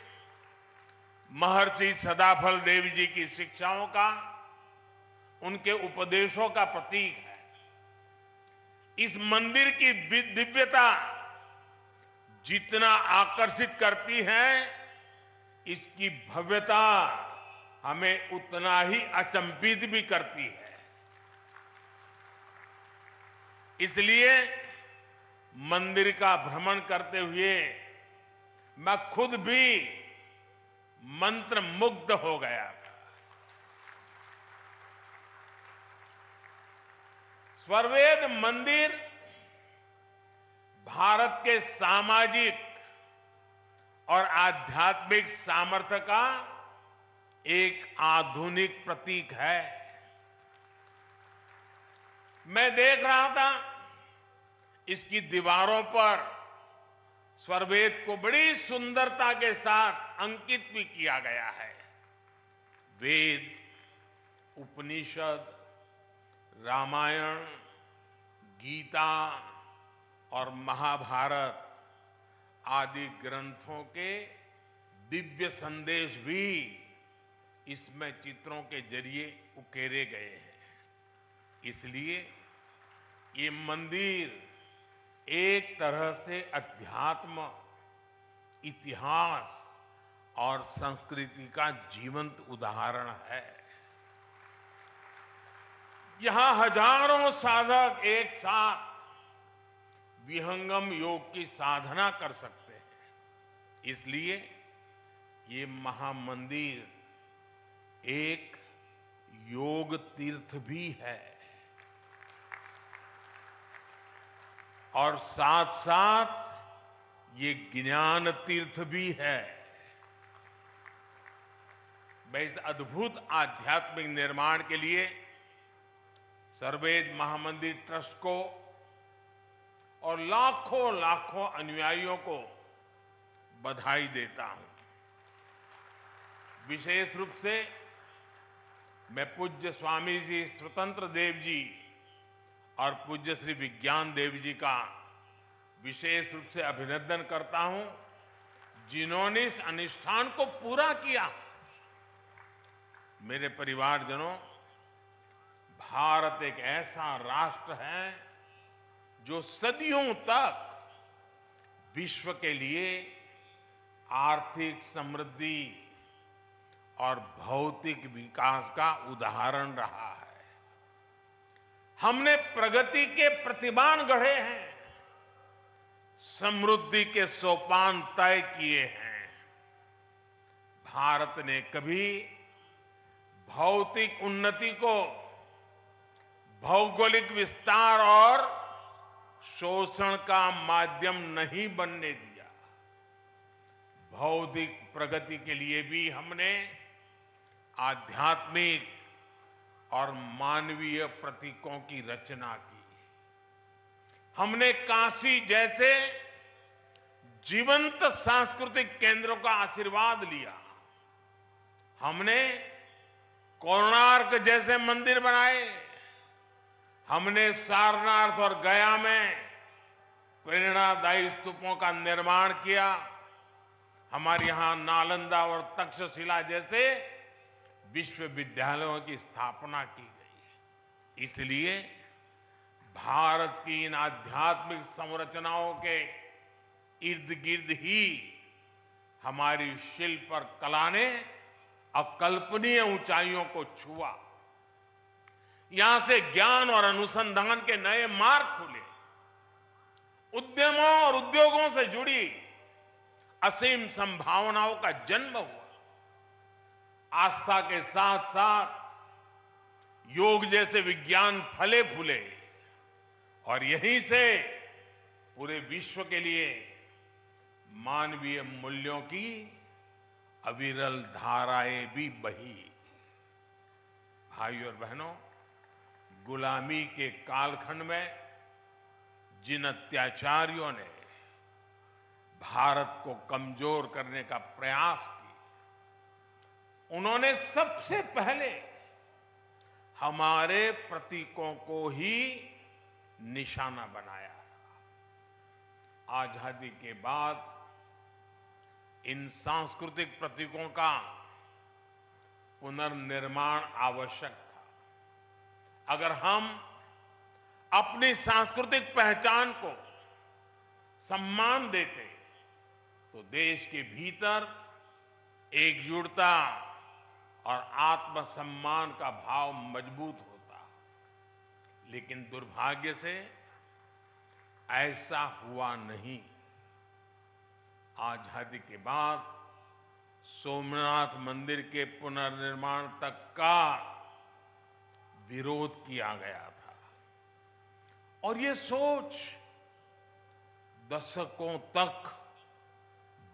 महर्षि सदाफल देव जी की शिक्षाओं का, उनके उपदेशों का प्रतीक है। इस मंदिर की दिव्यता जितना आकर्षित करती है, इसकी भव्यता हमें उतना ही अचंभित भी करती है। इसलिए मंदिर का भ्रमण करते हुए मैं खुद भी मंत्र मुग्ध हो गया था। स्वरवेद मंदिर भारत के सामाजिक और आध्यात्मिक सामर्थ्य का एक आधुनिक प्रतीक है। मैं देख रहा था, इसकी दीवारों पर स्वरवेद को बड़ी सुंदरता के साथ अंकित भी किया गया है। वेद, उपनिषद, रामायण, गीता और महाभारत आदि ग्रंथों के दिव्य संदेश भी इसमें चित्रों के जरिए उकेरे गए हैं। इसलिए ये मंदिर एक तरह से अध्यात्म, इतिहास और संस्कृति का जीवंत उदाहरण है। यहां हजारों साधक एक साथ विहंगम योग की साधना कर सकते हैं। इसलिए ये महामंदिर एक योग तीर्थ भी है और साथ साथ ये ज्ञान तीर्थ भी है। मैं इस अद्भुत आध्यात्मिक निर्माण के लिए स्वरवेद महामंदिर ट्रस्ट को और लाखों लाखों अनुयायियों को बधाई देता हूं। विशेष रूप से मैं पूज्य स्वामी जी स्वतंत्र देव जी और पूज्य श्री विज्ञान देव जी का विशेष रूप से अभिनंदन करता हूं, जिन्होंने इस अनुष्ठान को पूरा किया। मेरे परिवारजनों, भारत एक ऐसा राष्ट्र है जो सदियों तक विश्व के लिए आर्थिक समृद्धि और भौतिक विकास का उदाहरण रहा है। हमने प्रगति के प्रतिमान गढ़े हैं, समृद्धि के सोपान तय किए हैं। भारत ने कभी भौतिक उन्नति को भौगोलिक विस्तार और शोषण का माध्यम नहीं बनने दिया। भौतिक प्रगति के लिए भी हमने आध्यात्मिक और मानवीय प्रतीकों की रचना की। हमने काशी जैसे जीवंत सांस्कृतिक केंद्रों का आशीर्वाद लिया। हमने कोणार्क जैसे मंदिर बनाए। हमने सारनाथ और गया में प्रेरणादायी स्तूपों का निर्माण किया। हमारे यहां नालंदा और तक्षशिला जैसे विश्वविद्यालयों की स्थापना की गई। इसलिए भारत की इन आध्यात्मिक संरचनाओं के इर्द गिर्द ही हमारी शिल्प और कला ने अकल्पनीय ऊंचाइयों को छुआ। यहां से ज्ञान और अनुसंधान के नए मार्ग खुले। उद्यमों और उद्योगों से जुड़ी असीम संभावनाओं का जन्म हुआ। आस्था के साथ साथ योग जैसे विज्ञान फले फूले और यहीं से पूरे विश्व के लिए मानवीय मूल्यों की अविरल धाराएं भी बही। भाइयों और बहनों, गुलामी के कालखंड में जिन अत्याचारियों ने भारत को कमजोर करने का प्रयास किया, उन्होंने सबसे पहले हमारे प्रतीकों को ही निशाना बनाया था। आजादी के बाद इन सांस्कृतिक प्रतीकों का पुनर्निर्माण आवश्यक था। अगर हम अपनी सांस्कृतिक पहचान को सम्मान देते तो देश के भीतर एकजुटता और आत्मसम्मान का भाव मजबूत होता। लेकिन दुर्भाग्य से ऐसा हुआ नहीं। आजादी के बाद सोमनाथ मंदिर के पुनर्निर्माण तक का विरोध किया गया था और ये सोच दशकों तक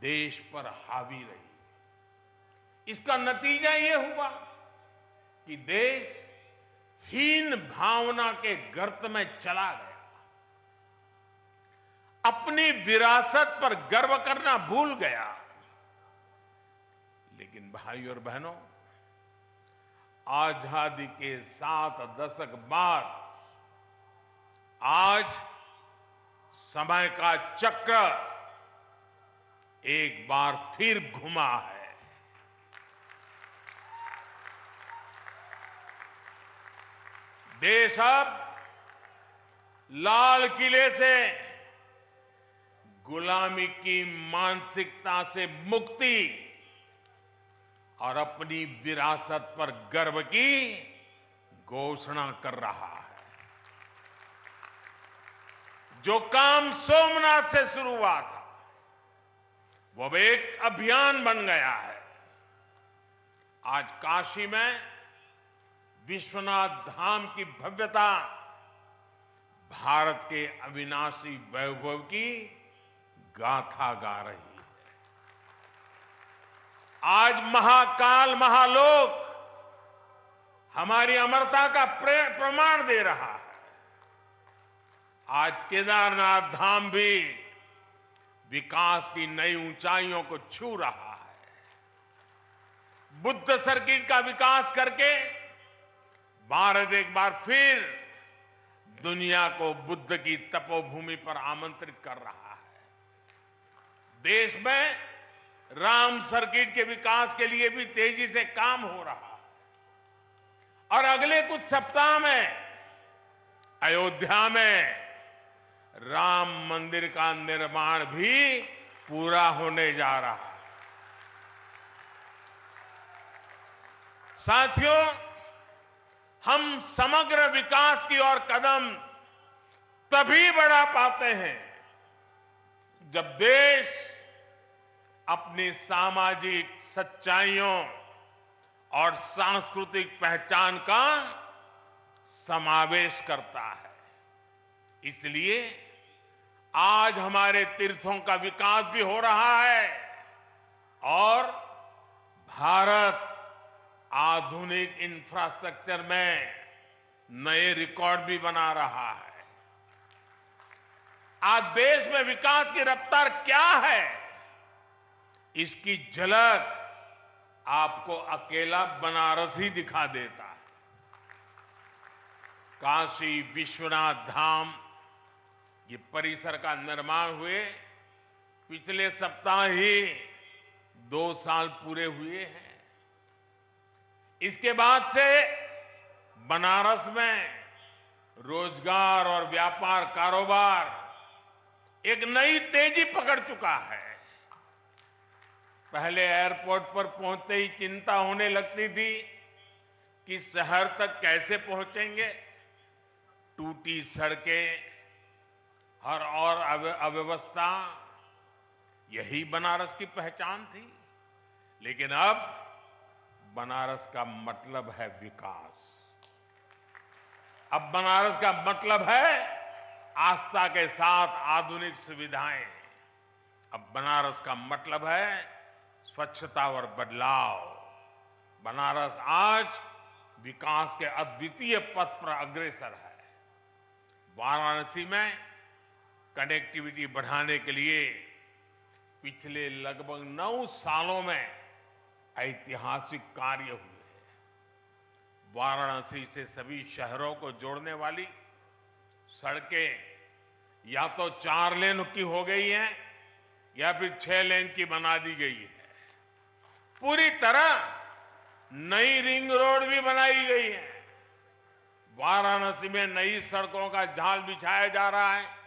देश पर हावी रही। इसका नतीजा ये हुआ कि देश हीन भावना के गर्त में चला गया। अपनी विरासत पर गर्व करना भूल गया। लेकिन भाइयों और बहनों, आजादी के 7 दशक बाद आज समय का चक्र एक बार फिर घुमा है। देश अब लाल किले से गुलामी की मानसिकता से मुक्ति और अपनी विरासत पर गर्व की घोषणा कर रहा है। जो काम सोमनाथ से शुरू हुआ था वो एक अभियान बन गया है। आज काशी में विश्वनाथ धाम की भव्यता भारत के अविनाशी वैभव की गाथा गा रही है। आज महाकाल महालोक हमारी अमरता का प्रमाण दे रहा है। आज केदारनाथ धाम भी विकास की नई ऊंचाइयों को छू रहा है। बुद्ध सर्किट का विकास करके भारत एक बार फिर दुनिया को बुद्ध की तपोभूमि पर आमंत्रित कर रहा है। देश में राम सर्किट के विकास के लिए भी तेजी से काम हो रहा है और अगले कुछ सप्ताह में अयोध्या में राम मंदिर का निर्माण भी पूरा होने जा रहा है। साथियों, हम समग्र विकास की ओर कदम तभी बढ़ा पाते हैं जब देश अपनी सामाजिक सच्चाइयों और सांस्कृतिक पहचान का समावेश करता है। इसलिए आज हमारे तीर्थों का विकास भी हो रहा है और भारत आधुनिक इंफ्रास्ट्रक्चर में नए रिकॉर्ड भी बना रहा है। आज देश में विकास की रफ्तार क्या है, इसकी झलक आपको अकेला बनारस ही दिखा देता है। काशी विश्वनाथ धाम ये परिसर का निर्माण हुए पिछले सप्ताह ही 2 साल पूरे हुए हैं। इसके बाद से बनारस में रोजगार और व्यापार कारोबार एक नई तेजी पकड़ चुका है। पहले एयरपोर्ट पर पहुंचते ही चिंता होने लगती थी कि शहर तक कैसे पहुंचेंगे। टूटी सड़कें और अव्यवस्था, यही बनारस की पहचान थी। लेकिन अब बनारस का मतलब है विकास। अब बनारस का मतलब है आस्था के साथ आधुनिक सुविधाएं। अब बनारस का मतलब है स्वच्छता और बदलाव। बनारस आज विकास के अद्वितीय पथ पर अग्रसर है। वाराणसी में कनेक्टिविटी बढ़ाने के लिए पिछले लगभग 9 सालों में ऐतिहासिक कार्य हुए हैं। वाराणसी से सभी शहरों को जोड़ने वाली सड़कें या तो 4 लेन की हो गई हैं या फिर 6 लेन की बना दी गई है। पूरी तरह नई रिंग रोड भी बनाई गई है। वाराणसी में नई सड़कों का जाल बिछाया जा रहा है।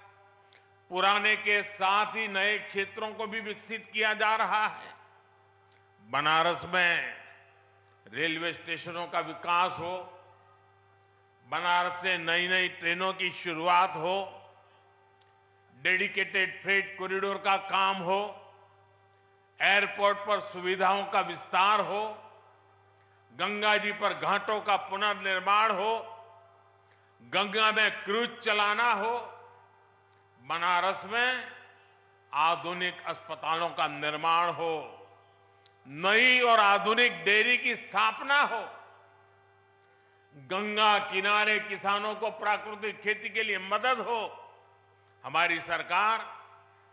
पुराने के साथ ही नए क्षेत्रों को भी विकसित किया जा रहा है। बनारस में रेलवे स्टेशनों का विकास हो, बनारस से नई नई ट्रेनों की शुरुआत हो, डेडिकेटेड फ्रेट कॉरिडोर का काम हो, एयरपोर्ट पर सुविधाओं का विस्तार हो, गंगा जी पर घाटों का पुनर्निर्माण हो, गंगा में क्रूज चलाना हो, बनारस में आधुनिक अस्पतालों का निर्माण हो, नई और आधुनिक डेयरी की स्थापना हो, गंगा किनारे किसानों को प्राकृतिक खेती के लिए मदद हो। हमारी सरकार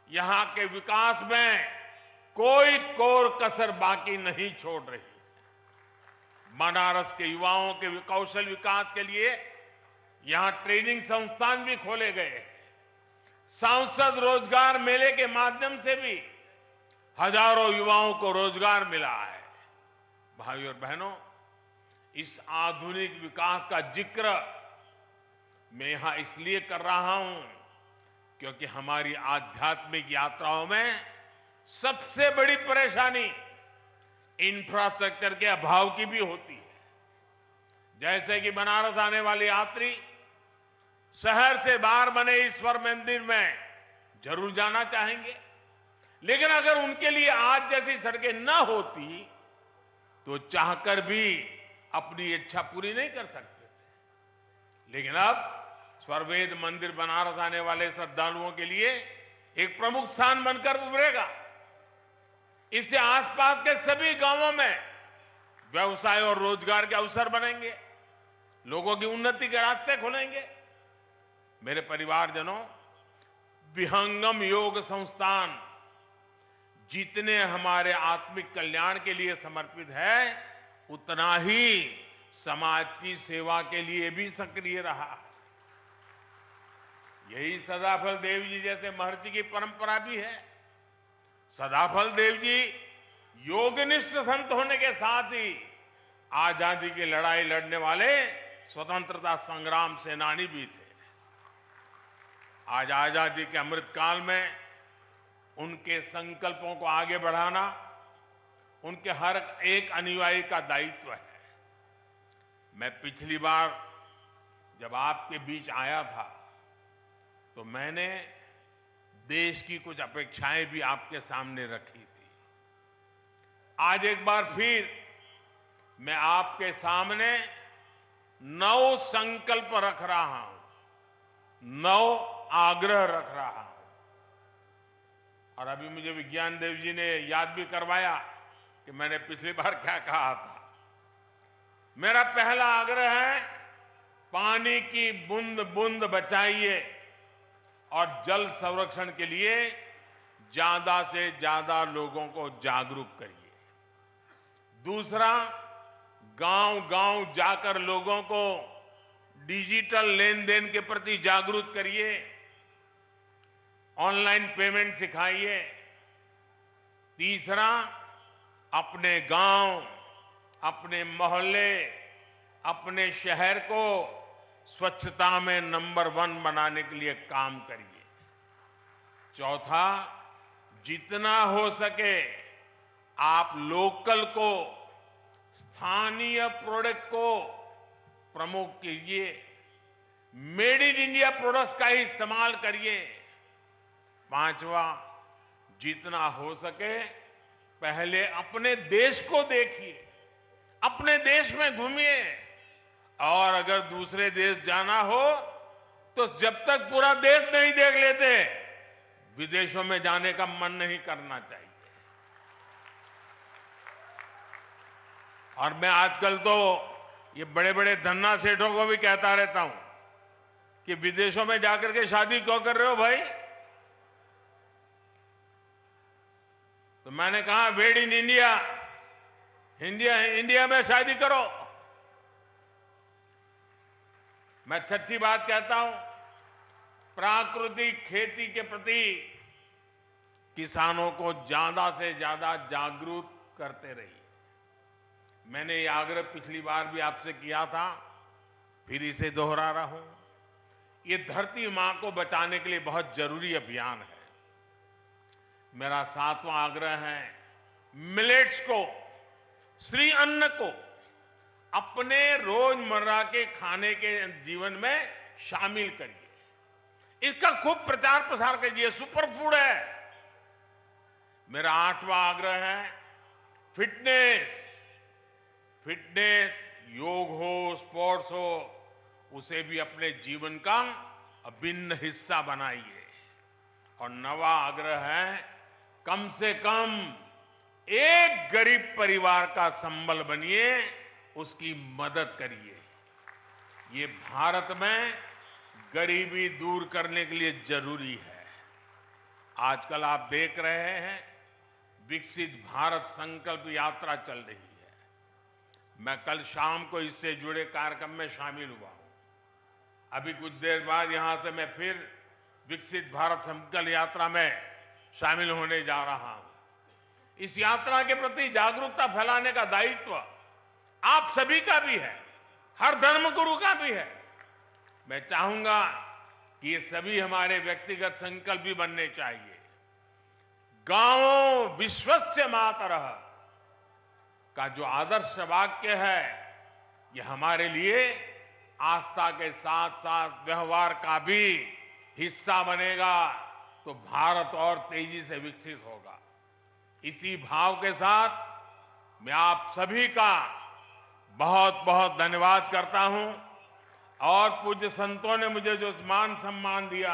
यहां के विकास में कोई कोर कसर बाकी नहीं छोड़ रही। बनारस के युवाओं के कौशल विकास के लिए यहां ट्रेनिंग संस्थान भी खोले गए हैं। सांसद रोजगार मेले के माध्यम से भी हजारों युवाओं को रोजगार मिला है। भाइयों और बहनों, इस आधुनिक विकास का जिक्र मैं यहां इसलिए कर रहा हूं क्योंकि हमारी आध्यात्मिक यात्राओं में सबसे बड़ी परेशानी इंफ्रास्ट्रक्चर के अभाव की भी होती है। जैसे कि बनारस आने वाले यात्री शहर से बाहर बने ईश्वर मंदिर में जरूर जाना चाहेंगे, लेकिन अगर उनके लिए आज जैसी सड़कें न होती तो चाहकर भी अपनी इच्छा पूरी नहीं कर सकते थे। लेकिन अब स्वर्वेद मंदिर बनारस आने वाले श्रद्धालुओं के लिए एक प्रमुख स्थान बनकर उभरेगा। इससे आसपास के सभी गांवों में व्यवसाय और रोजगार के अवसर बनेंगे, लोगों की उन्नति के रास्ते खुलेंगे। मेरे परिवारजनों, विहंगम योग संस्थान जितने हमारे आत्मिक कल्याण के लिए समर्पित है, उतना ही समाज की सेवा के लिए भी सक्रिय रहा। यही सदाफल देव जी जैसे महर्षि की परंपरा भी है। सदाफल देव जी योगनिष्ठ संत होने के साथ ही आजादी की लड़ाई लड़ने वाले स्वतंत्रता संग्राम सेनानी भी थे। आज आजादी के अमृतकाल में उनके संकल्पों को आगे बढ़ाना उनके हर एक अनुयायी का दायित्व है। मैं पिछली बार जब आपके बीच आया था तो मैंने देश की कुछ अपेक्षाएं भी आपके सामने रखी थी। आज एक बार फिर मैं आपके सामने 9 संकल्प रख रहा हूं, 9 आग्रह रख रहा हूं। और अभी मुझे विज्ञान देव जी ने याद भी करवाया कि मैंने पिछली बार क्या कहा था। मेरा पहला आग्रह है, पानी की बूंद बूंद बचाइए और जल संरक्षण के लिए ज्यादा से ज्यादा लोगों को जागरूक करिए। दूसरा, गांव-गांव जाकर लोगों को डिजिटल लेन देन के प्रति जागरूक करिए, ऑनलाइन पेमेंट सिखाइए। तीसरा, अपने गांव, अपने मोहल्ले, अपने शहर को स्वच्छता में नंबर 1 बनाने के लिए काम करिए। चौथा, जितना हो सके आप लोकल को, स्थानीय प्रोडक्ट को प्रमोट कीजिए, मेड इन इंडिया प्रोडक्ट्स का ही इस्तेमाल करिए। पांचवा, जितना हो सके पहले अपने देश को देखिए, अपने देश में घूमिए, और अगर दूसरे देश जाना हो तो जब तक पूरा देश नहीं देख लेते विदेशों में जाने का मन नहीं करना चाहिए। और मैं आजकल तो ये बड़े बड़े धन्ना सेठों को भी कहता रहता हूं कि विदेशों में जाकर के शादी क्यों कर रहे हो भाई? तो मैंने कहा, मेड इन इंडिया, इंडिया में शादी करो। मैं छठी बात कहता हूं, प्राकृतिक खेती के प्रति किसानों को ज्यादा से ज्यादा जागरूक करते रहिए। मैंने ये आग्रह पिछली बार भी आपसे किया था, फिर इसे दोहरा रहा हूं। ये धरती मां को बचाने के लिए बहुत जरूरी अभियान है। मेरा 7वां आग्रह है, मिलेट्स को, श्री अन्न को अपने रोजमर्रा के खाने के जीवन में शामिल करिए। इसका खूब प्रचार प्रसार कीजिए, सुपर फूड है। मेरा 8वां आग्रह है, फिटनेस। योग हो, स्पोर्ट्स हो, उसे भी अपने जीवन का अभिन्न हिस्सा बनाइए। और 9वां आग्रह है, कम से कम एक गरीब परिवार का संबल बनिए, उसकी मदद करिए। ये भारत में गरीबी दूर करने के लिए जरूरी है। आजकल आप देख रहे हैं, विकसित भारत संकल्प यात्रा चल रही है। मैं कल शाम को इससे जुड़े कार्यक्रम में शामिल हुआ हूं। अभी कुछ देर बाद यहां से मैं फिर विकसित भारत संकल्प यात्रा में शामिल होने जा रहा हूं। इस यात्रा के प्रति जागरूकता फैलाने का दायित्व आप सभी का भी है, हर धर्मगुरु का भी है। मैं चाहूंगा कि ये सभी हमारे व्यक्तिगत संकल्प भी बनने चाहिए। गांवों विश्वस्य मातरः का जो आदर्श वाक्य है, ये हमारे लिए आस्था के साथ साथ व्यवहार का भी हिस्सा बनेगा, तो भारत और तेजी से विकसित होगा। इसी भाव के साथ मैं आप सभी का बहुत बहुत धन्यवाद करता हूं। और पूज्य संतों ने मुझे जो मान सम्मान दिया,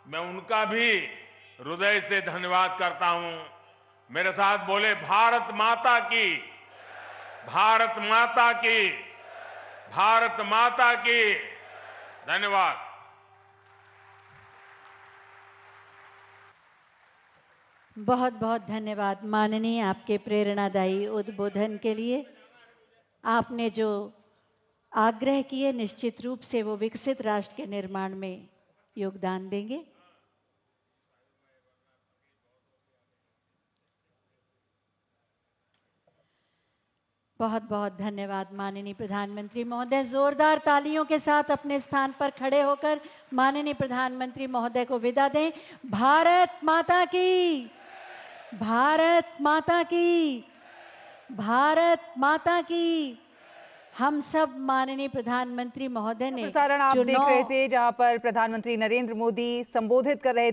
मैं उनका भी हृदय से धन्यवाद करता हूं। मेरे साथ बोले, भारत माता की, भारत माता की, भारत माता की। धन्यवाद। बहुत बहुत धन्यवाद माननीय, आपके प्रेरणादायी उद्बोधन के लिए। आपने जो आग्रह किए, निश्चित रूप से वो विकसित राष्ट्र के निर्माण में योगदान देंगे। बहुत बहुत धन्यवाद माननीय प्रधानमंत्री महोदय। जोरदार तालियों के साथ अपने स्थान पर खड़े होकर माननीय प्रधानमंत्री महोदय को विदा दें। भारत माता की, भारत माता की, भारत माता की। हम सब माननीय प्रधानमंत्री महोदय ने प्रसारण आप देख रहे थे, जहां पर प्रधानमंत्री नरेंद्र मोदी संबोधित कर रहे थे।